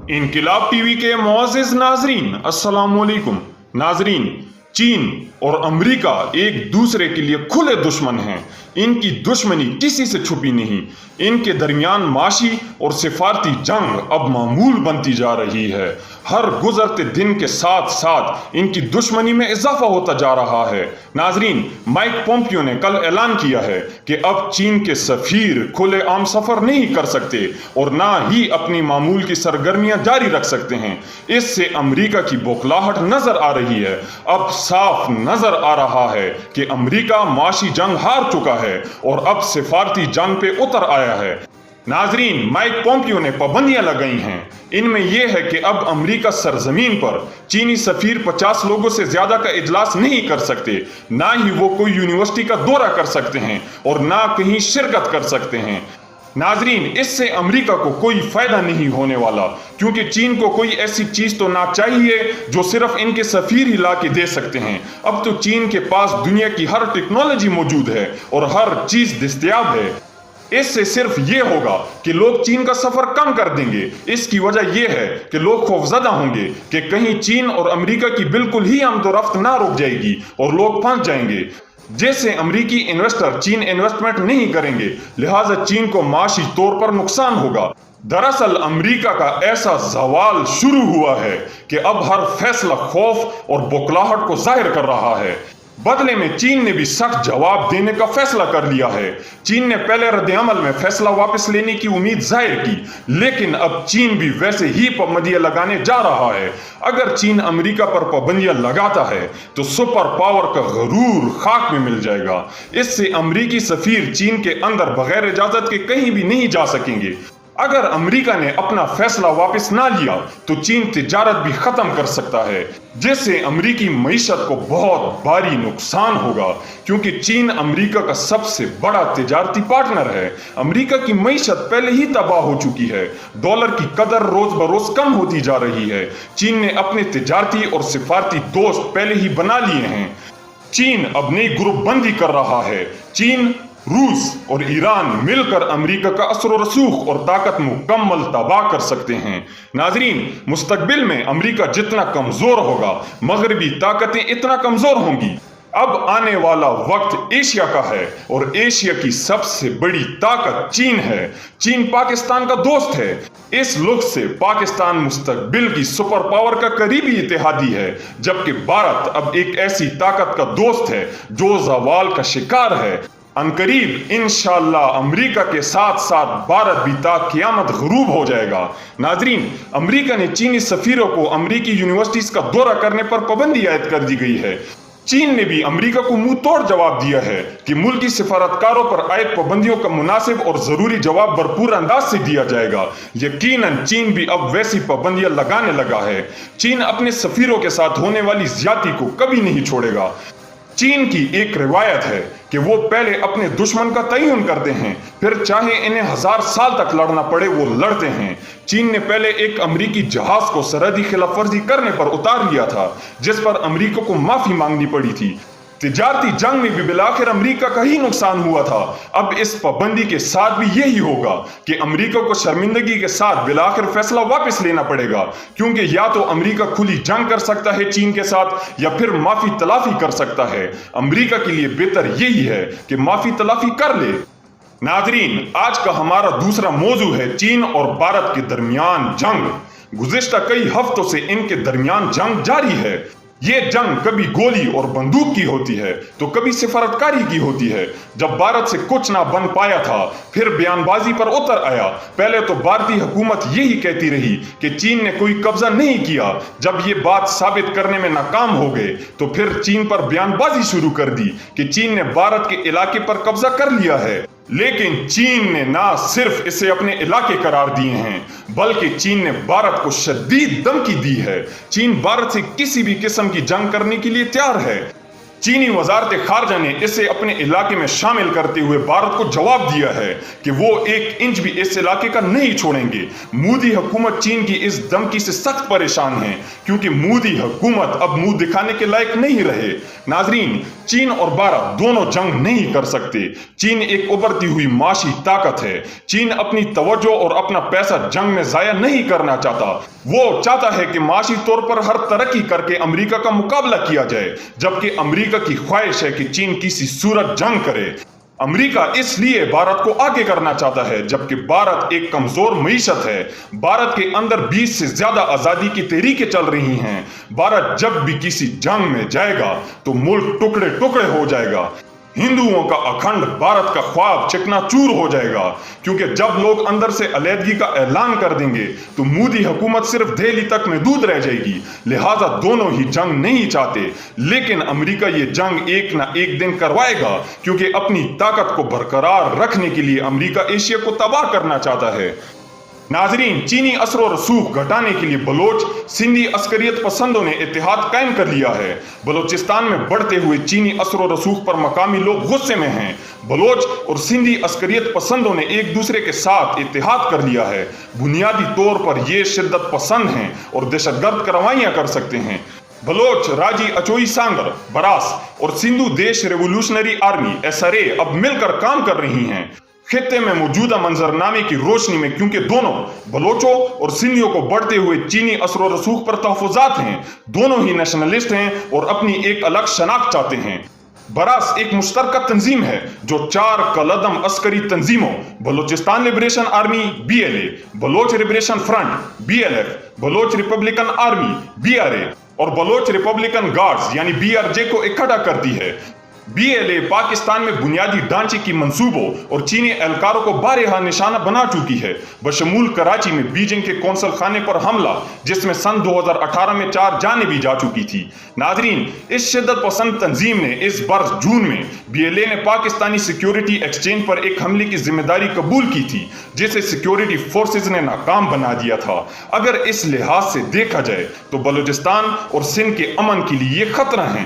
इनकिलाब TV के मुअज़्ज़िज़ नाज़रीन, अस्सलाम वालेकुम। नाज़रीन, चीन और अमेरिका एक दूसरे के लिए खुले दुश्मन हैं। इनकी दुश्मनी किसी से छुपी नहीं। इनके दरमियान माशी और सिफारती जंग अब मामूल बनती जा रही है। हर गुजरते दिन के साथ साथ इनकी दुश्मनी में इजाफा होता जा रहा है। नाजरीन, माइक पोम्पियो ने कल ऐलान किया है कि अब चीन के सफीर खुलेआम सफर नहीं कर सकते और ना ही अपनी मामूल की सरगर्मियां जारी रख सकते हैं। इससे अमेरिका की बौखलाहट नजर आ रही है। अब साफ नजर आ रहा है कि अमेरिका माशी जंग हार चुका है और अब सिफारती जंग पे उतर आया है। नाजरीन, माइक पोम्पियो ने पाबंदियां लगाई हैं। इनमें यह है कि अब अमेरिका सरजमीन पर चीनी सफीर 50 लोगों से ज्यादा का इजलास नहीं कर सकते, ना ही वो कोई यूनिवर्सिटी का दौरा कर सकते हैं और ना कहीं शिरकत कर सकते हैं। नाजरीन, इससे अमेरिका को कोई फायदा नहीं होने वाला, क्योंकि चीन को कोई ऐसी चीज तो ना चाहिए जो सिर्फ इनके सफीर ही ला के दे सकते हैं। अब तो चीन के पास दुनिया की हर टेक्नोलॉजी मौजूद है और हर चीज दस्तयाब है। इससे सिर्फ ये होगा कि लोग चीन का सफर कम कर देंगे। इसकी वजह यह है कि लोग खौफजदा होंगे कि कहीं चीन और अमेरिका की बिल्कुल ही आमदोरफ्त ना रुक जाएगी और लोग फंस जाएंगे, जैसे अमेरिकी इन्वेस्टर चीन इन्वेस्टमेंट नहीं करेंगे, लिहाजा चीन को माशी तौर पर नुकसान होगा। दरअसल अमेरिका का ऐसा जवाल शुरू हुआ है कि अब हर फैसला खौफ और बौखलाहट को जाहिर कर रहा है। बदले में चीन ने भी सख्त जवाब देने का फैसला कर लिया है। चीन ने पहले रद्द-ए-अमल में फैसला वापस लेने की उम्मीद जाहिर की, लेकिन अब चीन भी वैसे ही पाबंदियां लगाने जा रहा है। अगर चीन अमेरिका पर पाबंदियां लगाता है तो सुपर पावर का गरूर खाक में मिल जाएगा। इससे अमेरिकी सफीर चीन के अंदर बगैर इजाजत के कहीं भी नहीं जा सकेंगे। अगर अमेरिका ने अपना फैसला वापस ना लिया तो चीन तिजारत भी खत्म कर सकता है, जिससे अमेरिकी मईशत को बहुत भारी नुकसान होगा, क्योंकि चीन अमेरिका का सबसे बड़ा तिजारती पार्टनर है। अमेरिका की मईशत पहले ही तबाह हो चुकी है। डॉलर की कदर रोज बरोज कम होती जा रही है। चीन ने अपने तिजारती और सिफारती दोस्त पहले ही बना लिए हैं। चीन अब नई ग्रुप बंदी कर रहा है। चीन, रूस और ईरान मिलकर अमेरिका का असर और रसूख और ताकत मुकम्मल तबाह कर सकते हैं। नाजरीन, मुस्तकबिल में अमेरिका जितना कमजोर होगा, मगरबी ताकतें इतना कमजोर होंगी। अब आने वाला वक्त एशिया का है और एशिया की सबसे बड़ी ताकत चीन है। चीन पाकिस्तान का दोस्त है। इस लुक से पाकिस्तान मुस्तकबिल की सुपर पावर का करीबी इत्तेहादी है, जबकि भारत अब एक ऐसी ताकत का दोस्त है जो ज़वाल का शिकार है। अनकरीब इंशाअल्लाह अमेरिका के साथ साथ भारत भी ता क़यामत ग़ुरूब हो जाएगा। नाजरीन, अमेरिका ने चीनी सफीरों को अमेरिकी यूनिवर्सिटीज का दौरा करने पर पाबंदी आयद कर दी गई है। चीन ने भी अमेरिका को मुंह तोड़ जवाब दिया है कि मुल्की सिफारतकारों पर आयद पाबंदियों का मुनासिब और जरूरी जवाब भरपूर अंदाज से दिया जाएगा। यकीनन चीन भी अब वैसी पाबंदियां लगाने लगा है। चीन अपने सफीरों के साथ होने वाली ज्यादती को कभी नहीं छोड़ेगा। चीन की एक रिवायत है कि वो पहले अपने दुश्मन का तयन करते हैं, फिर चाहे इन्हें 1000 साल तक लड़ना पड़े वो लड़ते हैं। चीन ने पहले एक अमेरिकी जहाज को सरहदी खिलाफवर्जी करने पर उतार लिया था, जिस पर अमेरिका को माफी मांगनी पड़ी थी। तिजारती जंग में भी बिलाखिर अमेरिका का ही नुकसान हुआ था। अब इस पाबंदी के साथ भी यही होगा कि अमेरिका को शर्मिंदगी के साथ बिलाखिर फैसला वापस लेना पड़ेगा, क्योंकि या तो अमेरिका खुली जंग कर सकता है चीन के साथ या फिर माफी तलाफी कर सकता है। अमेरिका के लिए बेहतर यही है कि माफी तलाफी कर ले। नाजरीन, आज का हमारा दूसरा मौजू है चीन और भारत के दरमियान जंग। गुज़िश्ता कई हफ्तों से इनके दरमियान जंग जारी है। ये जंग कभी गोली और बंदूक की होती है तो कभी सिफारतकारी की होती है। जब भारत से कुछ ना बन पाया था, फिर बयानबाजी पर उतर आया। पहले तो भारतीय हुकूमत यही कहती रही कि चीन ने कोई कब्जा नहीं किया। जब ये बात साबित करने में नाकाम हो गए तो फिर चीन पर बयानबाजी शुरू कर दी कि चीन ने भारत के इलाके पर कब्जा कर लिया है। लेकिन चीन ने ना सिर्फ इसे अपने इलाके करार दिए हैं, बल्कि चीन ने भारत को शदीद धमकी दी है। चीन भारत से किसी भी किस्म की जंग करने के लिए तैयार है। चीनी वजारत खारजा ने इसे अपने इलाके में शामिल करते हुए भारत को जवाब दिया है कि वो 1 इंच भी इस इलाके का नहीं छोड़ेंगे। मोदी हुकूमत चीन की इस धमकी से सख्त परेशान है, क्योंकि मोदी हुकूमत अब मुंह दिखाने के लायक नहीं रहे। नाजरीन, चीन और भारत दोनों जंग नहीं कर सकते। चीन एक उभरती हुई माशी ताकत है। चीन अपनी तवज्जो और अपना पैसा जंग में जाया नहीं करना चाहता। वो चाहता है कि माशी तौर पर हर तरक्की करके अमेरिका का मुकाबला किया जाए, जबकि अमेरिका की ख्वाहिश है कि चीन किसी सूरत जंग करे। अमेरिका इसलिए भारत को आगे करना चाहता है, जबकि भारत एक कमजोर मईशत है। भारत के अंदर 20 से ज्यादा आजादी की तहरीकें चल रही हैं। भारत जब भी किसी जंग में जाएगा तो मुल्क टुकड़े टुकड़े हो जाएगा। हिंदुओं का अखंड भारत का ख्वाब चकनाचूर हो जाएगा, क्योंकि जब लोग अंदर से अलहदगी का ऐलान कर देंगे तो मोदी हुकूमत सिर्फ दिल्ली तक महदूद रह जाएगी। लिहाजा दोनों ही जंग नहीं चाहते, लेकिन अमेरिका ये जंग एक ना एक दिन करवाएगा, क्योंकि अपनी ताकत को बरकरार रखने के लिए अमेरिका एशिया को तबाह करना चाहता है। नाजरीन, चीनी असर और रसूख घटाने के लिए बलोच सिंधी अस्करियत पसंदों ने इत्तेहाद कायम कर लिया है। बलोचिस्तान में बढ़ते हुए चीनी असर और रसूख पर मकामी लोग गुस्से में हैं। बलोच और सिंधी अस्करियत पसंदों ने एक दूसरे के साथ इत्तेहाद कर लिया है। बुनियादी तौर पर ये शिद्दत पसंद हैं और दहशतगर्द कार्रवाइयां कर सकते हैं। बलोच राजी अचोई सांगर बरास और सिंधु देश रेवोल्यूशनरी आर्मी SRA अब मिलकर काम कर रही हैं खित्ते में मौजूदा मंजरनामे की रोशनी में, क्योंकि दोनों बलोचों और सिंधियों को बढ़ते हुए चीनी असर और रसूख पर तहफ़्फ़ुज़ात हैं। दोनों ही नेशनलिस्ट हैं और अपनी एक अलग शनाख्त चाहते हैं। बरास एक मुश्तरका तंजीम है जो 4 कलदम अस्करी तंजीमों Balochistan Liberation Army BLA, Baloch Liberation Front BLF, Baloch Republican Army BRA और बलोच रिपब्लिकन गार्ड्स यानी BRJ को इकट्ठा करती है। BLA पाकिस्तान में बुनियादी ढांचे की मंसूबों और चीनी एहलकारों को बारहा निशाना बना चुकी है, बशमूल कराची में बीजिंग के कौंसल खाने पर हमला, जिसमें सन 2018 में 4 जानें भी जा चुकी थी। नाजरीन, इस शिद्दत पसंद तंजीम ने इस बरस जून में BLA ने पाकिस्तानी सिक्योरिटी एक्सचेंज पर एक हमले की जिम्मेदारी कबूल की थी, जिसे सिक्योरिटी फोर्सेज ने नाकाम बना दिया था। अगर इस लिहाज से देखा जाए तो बलूचिस्तान और सिंध के अमन के लिए ये खतरा है।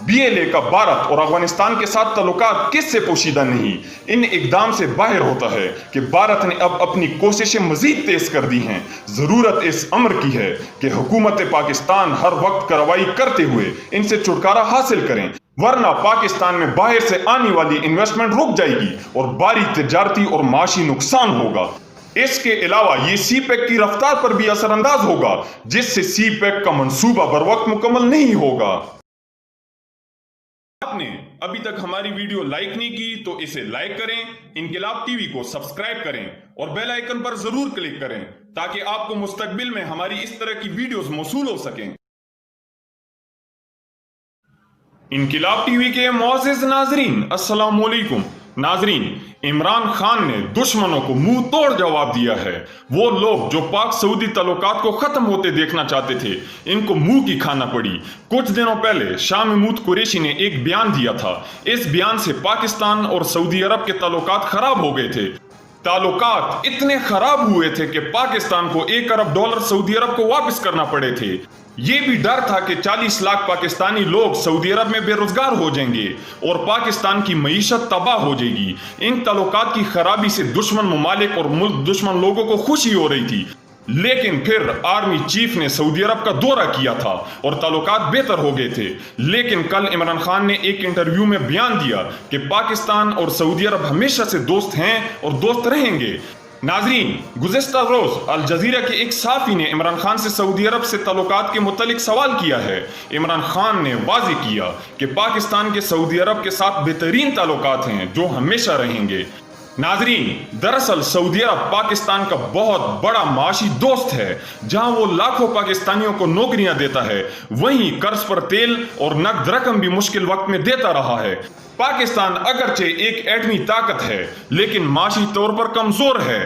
BLA का भारत और अफगानिस्तान के साथ ताल्लुकात किससे पोशीदा नहीं, इन इकदाम से बाहर होता है कि भारत ने अब अपनी कोशिशें मजीद तेज कर दी हैं। जरूरत इस अमर की है कि हुकूमत पाकिस्तान हर वक्त कार्रवाई करते हुए इनसे छुटकारा हासिल करें, वरना पाकिस्तान में बाहर से आने वाली इन्वेस्टमेंट रुक जाएगी और भारी तिजारती और माशी नुकसान होगा। इसके अलावा ये CPEC की रफ्तार पर भी असरअंदाज होगा, जिससे CPEC का मंसूबा बर वक्त मुकम्मल नहीं होगा। आपने अभी तक हमारी वीडियो लाइक नहीं की तो इसे लाइक करें, इनकिलाब टीवी को सब्सक्राइब करें और बेल आइकन पर जरूर क्लिक करें ताकि आपको मुस्तकबिल में हमारी इस तरह की वीडियोस मौसूल हो सकें। इनकिलाब टीवी के मोअज़्ज़िज़ नाज़रीन, अस्सलाम वालेकुम। नाजरीन, इमरान खान ने दुश्मनों को मुंह तोड़ जवाब दिया है। वो लोग जो पाक सऊदी ताल्लुकात को खत्म होते देखना चाहते थे, इनको मुंह की खाना पड़ी। कुछ दिनों पहले शाह महमूद कुरैशी ने एक बयान दिया था। इस बयान से पाकिस्तान और सऊदी अरब के ताल्लुकात खराब हो गए थे। ताल्लुकात इतने खराब हुए थे कि पाकिस्तान को $1 अरब सऊदी अरब को वापस करना पड़े थे। ये भी डर था कि 40 लाख पाकिस्तानी लोग सऊदी अरब में बेरोजगार हो जाएंगे और पाकिस्तान की मईशत तबाह हो जाएगी। इन ताल्लुकात की खराबी से दुश्मन ममालिक और मुल्क दुश्मन लोगों को खुशी हो रही थी, लेकिन फिर आर्मी चीफ ने सऊदी अरब का दौरा किया था और ताल्लुकात बेहतर हो गए थे। लेकिन कल इमरान खान ने एक इंटरव्यू में बयान दिया कि पाकिस्तान और सऊदी अरब हमेशा से दोस्त हैं और दोस्त रहेंगे। नाजरीन, गुज़िश्ता रोज अल जज़ीरा के एक साफ़ी ने इमरान खान से सऊदी अरब से ताल्लुकात के मुतालिक सवाल किया है। इमरान खान ने वाज़ेह किया कि पाकिस्तान के सऊदी अरब के साथ बेहतरीन ताल्लुकात हैं जो हमेशा रहेंगे। नाजरीन, दरअसल सऊदी अरब पाकिस्तान का बहुत बड़ा माशी दोस्त है। जहां वो लाखों पाकिस्तानियों को नौकरियां देता है, वहीं कर्ज पर तेल और नकद रकम भी मुश्किल वक्त में देता रहा है। पाकिस्तान अगरचे एक एटमी ताकत है, लेकिन माशी तौर पर कमजोर है।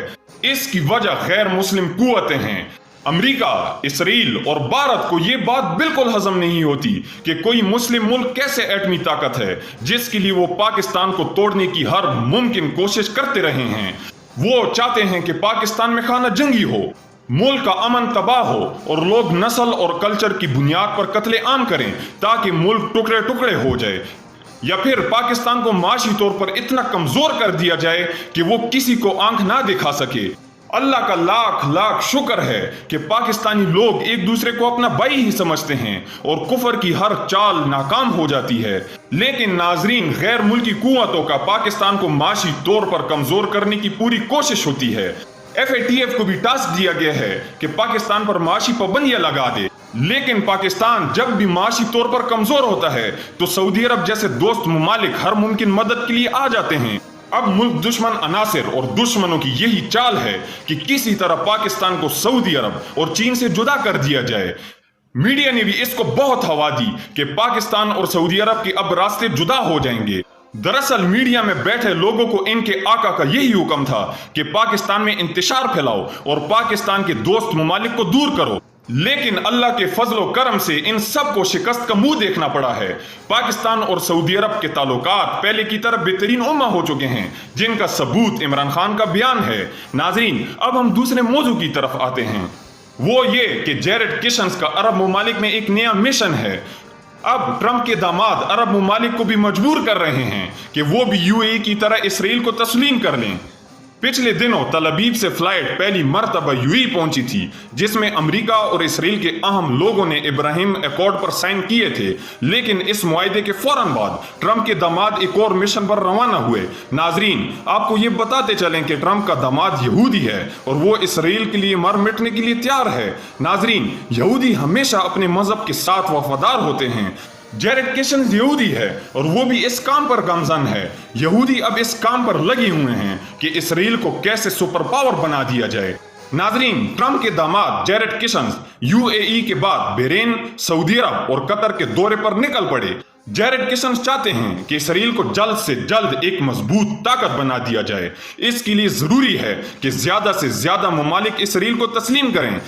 इसकी वजह गैर मुस्लिम कुव्वतें हैं। अमेरिका, इसराइल और भारत को ये बात बिल्कुल हजम नहीं होती कि कोई मुस्लिम मुल्क कैसे एटमी ताकत है, जिसके लिए वो पाकिस्तान को तोड़ने की हर मुमकिन कोशिश करते रहे हैं। वो चाहते हैं कि पाकिस्तान में खाना जंगी हो, मुल्क का अमन तबाह हो और लोग नस्ल और कल्चर की बुनियाद पर कत्ले आम करें ताकि मुल्क टुकड़े टुकड़े हो जाए, या फिर पाकिस्तान को माशी तौर पर इतना कमजोर कर दिया जाए कि वो किसी को आंख ना दिखा सके। اللہ کا لاکھ لاکھ شکر ہے کہ پاکستانی لوگ ایک دوسرے کو اپنا بھائی ہی سمجھتے ہیں اور کفر کی ہر چال ناکام ہو جاتی ہے۔ لیکن ناظرین، غیر ملکی قوتوں کا پاکستان کو معاشی طور پر کمزور کرنے کی پوری کوشش ہوتی ہے۔ FATF کو بھی ٹاسک دیا گیا ہے کہ پاکستان پر معاشی پابندیاں لگا دے، لیکن پاکستان جب بھی معاشی طور پر کمزور ہوتا ہے تو سعودی عرب جیسے دوست ممالک ہر ممکن مدد کے لیے آ جاتے ہیں۔ اب ملک دشمن عناصر اور دشمنوں کی یہی چال ہے کہ کسی طرح پاکستان کو سعودی عرب اور چین سے جدا کر دیا جائے۔ میڈیا نے بھی اس کو بہت ہوا دی کہ پاکستان اور سعودی عرب کے اب راستے جدا ہو جائیں گے۔ دراصل میڈیا میں بیٹھے لوگوں کو ان کے آقا کا یہی حکم تھا کہ پاکستان میں انتشار پھیلاؤ اور پاکستان کے دوست ممالک کو دور کرو، لیکن اللہ کے فضل و کرم سے ان سب کو شکست کا منہ دیکھنا پڑا ہے۔ پاکستان اور سعودی عرب کے تعلقات پہلے کی طرح بہترین عمر ہو چکے ہیں، جن کا ثبوت عمران خان کا بیان ہے۔ ناظرین، اب ہم دوسرے موضوع کی طرف آتے ہیں، وہ یہ کہ جیرڈ کشنز کا عرب ممالک میں ایک نیا مشن ہے۔ اب ٹرمپ کے داماد عرب ممالک کو بھی مجبور کر رہے ہیں کہ وہ بھی UAE کی طرح اسرائیل کو تسلیم کر لیں۔ پچھلے دنوں تل ابیب سے فلائٹ پہلی مرتبہ UAE پہنچی تھی، جس میں امریکہ اور اسرائیل کے اہم لوگوں نے ابراہیم ایکارڈ پر سائن کیے تھے، لیکن اس معاہدے کے فوراً بعد ٹرمپ کے داماد ایک اور مشن پر روانہ ہوئے۔ ناظرین، آپ کو یہ بتاتے چلیں کہ ٹرمپ کا داماد یہودی ہے اور وہ اسرائیل کے لیے مر مٹنے کے لیے تیار ہے۔ ناظرین، یہودی ہمیشہ اپنے مذہب کے ساتھ وفادار ہوتے ہیں۔ جیرڈ کشنز یہودی ہے اور وہ بھی اس کام پر گامزن ہے۔ یہودی اب اس کام پر لگے ہوئے ہیں کہ اسرائیل کو کیسے سپر پاور بنا دیا جائے۔ ناظرین، ٹرمپ کے داماد جیرڈ کشنز UAE کے بعد بحرین، سعودی عرب اور قطر کے دورے پر نکل پڑے۔ جیرڈ کشنز چاہتے ہیں کہ اسرائیل کو جلد سے جلد ایک مضبوط طاقت بنا دیا جائے۔ اس کے لیے ضروری ہے کہ زیادہ سے زیادہ ممالک اسرائیل کو تسلیم کریں۔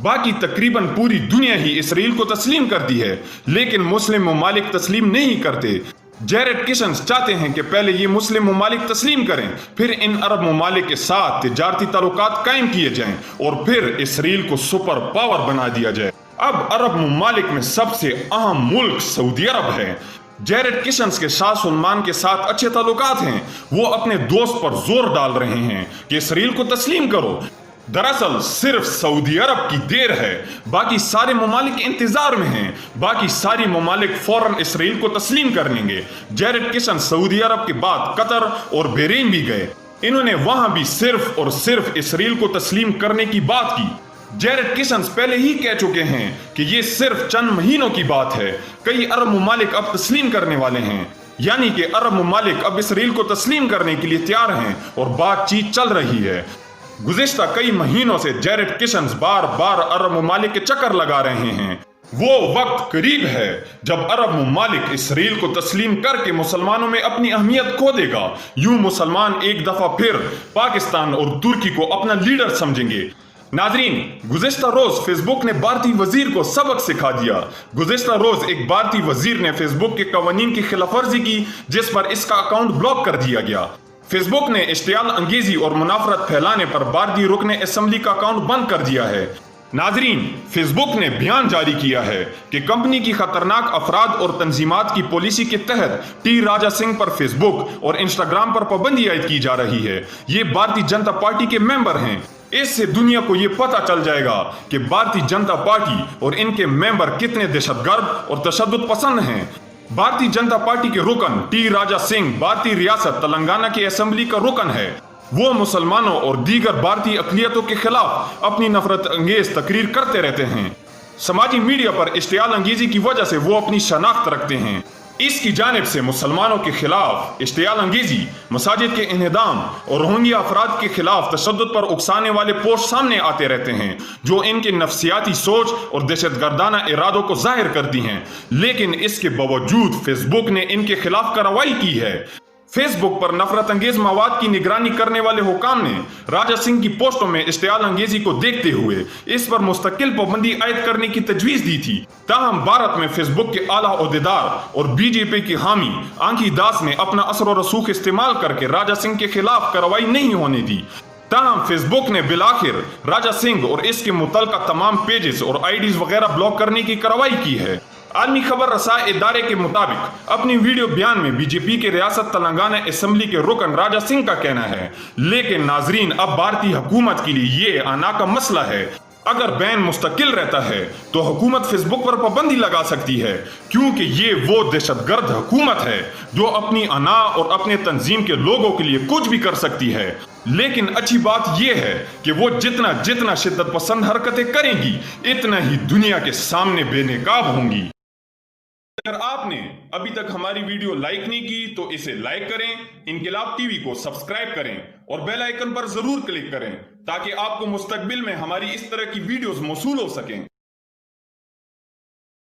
باقی تقریباً پوری دنیا ہی اسرائیل کو تسلیم کرتی ہے، لیکن مسلم ممالک تسلیم نہیں کرتے۔ جیرڈ کشنز چاہتے ہیں کہ پہلے یہ مسلم ممالک تسلیم کریں، پھر ان عرب ممالک کے ساتھ تجارتی تعلقات قائم کیے جائیں اور پھر اسرائیل کو سپر پاور بنا دیا جائے۔ اب عرب ممالک میں سب سے اہم ملک سعودی عرب ہے۔ جیرڈ کشنز کے شاہ سلمان کے ساتھ اچھے تعلقات ہیں، وہ اپنے دوست پر زور ڈال رہے ہیں کہ اسرائیل کو تسلیم کرو۔ دراصل صرف سعودی عرب کی دیر ہے، باقی سارے ممالک انتظار میں ہیں۔ باقی ساری ممالک فوراً اسرائیل کو تسلیم کر لیں گے۔ جیرڈ کشنز سعودی عرب کے بعد قطر اور بحرین بھی گئے، انہوں نے وہاں بھی صرف اور صرف اسرائیل کو تسلیم کرنے کی بات کی۔ جیرڈ کشنز پہلے ہی کہہ چکے ہیں کہ یہ صرف چند مہینوں کی بات ہے، کئی عرب ممالک اب تسلیم کرنے والے ہیں، یعنی کہ عرب ممالک اب اسرائیل کو تسلیم کرنے کے لیے تیار ہیں اور بات چیت چل رہی ہے۔ گزشتہ کئی مہینوں سے جیرڈ کشنز بار بار عرب ممالک کے چکر لگا رہے ہیں۔ وہ وقت قریب ہے جب عرب ممالک اسرائیل کو تسلیم کر کے مسلمانوں میں اپنی اہمیت کھو دے گا۔ یوں مسلمان ایک دفعہ پھر پاکستان اور ترکی کو اپنا لیڈر سمجھیں گے۔ ناظرین، گزشتہ روز فیس بک نے بھارتی وزیر کو سبق سکھا دیا۔ گزشتہ روز ایک بھارتی وزیر نے فیس بک کے قوانین کی خلاف ورزی کی، جس پر اس کا اکاؤنٹ بلاک کر دیا گیا۔ فیس بک نے اشتعال انگیزی اور منافرت پھیلانے پر بھارتی رکن اسمبلی کا اکاؤنٹ بند کر دیا ہے۔ ناظرین، فیس بک نے بیان جاری کیا ہے کہ کمپنی کی خطرناک افراد اور تنظیمات کی پالیسی کے تحت ٹی راجا سنگھ پر فیس بک اور انسٹاگرام پر پابندی عائد کی جا رہی ہے۔ یہ بھارتی جنتا پارٹی کے ممبر ہیں۔ اس سے دنیا کو یہ پتہ چل جائے گا کہ بھارتی جنتا پارٹی اور ان کے ممبر کتنے دہشت گرد اور تشدد پسند ہیں۔ بھارتی جنتا پارٹی کے رکن ٹی راجا سنگھ بھارتی ریاست تلنگانہ کی اسمبلی کا رکن ہے۔ وہ مسلمانوں اور دیگر بھارتی اقلیتوں کے خلاف اپنی نفرت انگیز تقریر کرتے رہتے ہیں۔ سماجی میڈیا پر اشتعال انگیزی کی وجہ سے وہ اپنی شناخت رکھتے ہیں۔ اس کی جانب سے مسلمانوں کے خلاف اشتعال انگیزی، مساجد کے انہدام اور روہنگیا افراد کے خلاف تشدد پر اکسانے والے پوسٹ سامنے آتے رہتے ہیں، جو ان کے نفسیاتی سوچ اور دہشت گردانہ ارادوں کو ظاہر کرتی ہیں۔ لیکن اس کے باوجود فیس بک نے ان کے خلاف کارروائی کی ہے۔ فیس بک پر نفرت انگیز مواد کی نگرانی کرنے والے حکام نے راجا سنگھ کی پوسٹوں میں اشتعال انگیزی کو دیکھتے ہوئے اس پر مستقل پابندی عائد کرنے کی تجویز دی تھی۔ تاہم بھارت میں فیس بک کے اعلیٰ عہدیدار اور BJP کی حامی آنکھی داس نے اپنا اثر و رسوخ استعمال کر کے راجا سنگھ کے خلاف کارروائی نہیں ہونے دی۔ تاہم فیس بک نے بالآخر راجا سنگھ اور اس کے متعلقہ تمام پیجز اور IDs وغیرہ بلاک کرنے کی کارروائی کی ہے۔ عالمی خبر رساں ادارے کے مطابق اپنی ویڈیو بیان میں بی جے پی کے ریاست تلنگانہ اسمبلی کے رکن راجہ سنگھ کا کہنا ہے، لیکن ناظرین اب بھارتی حکومت کے لیے یہ آنا کا مسئلہ ہے۔ اگر بین مستقل رہتا ہے تو حکومت فیس بک پر پابندی لگا سکتی ہے، کیونکہ یہ وہ دہشت گرد حکومت ہے جو اپنی انا اور اپنے تنظیم کے لوگوں کے لیے کچھ بھی کر سکتی ہے۔ لیکن اچھی بات یہ ہے کہ وہ جتنا شدت پسند حرکتیں کریں گی، اتنا ہی دنیا کے سامنے بے نقاب ہوں گی۔ اگر آپ نے ابھی تک ہماری ویڈیو لائک نہیں کی تو اسے لائک کریں، انقلاب ٹی وی کو سبسکرائب کریں اور بیل آئیکن پر ضرور کلک کریں تاکہ آپ کو مستقبل میں ہماری اس طرح کی ویڈیوز موصول ہو سکیں۔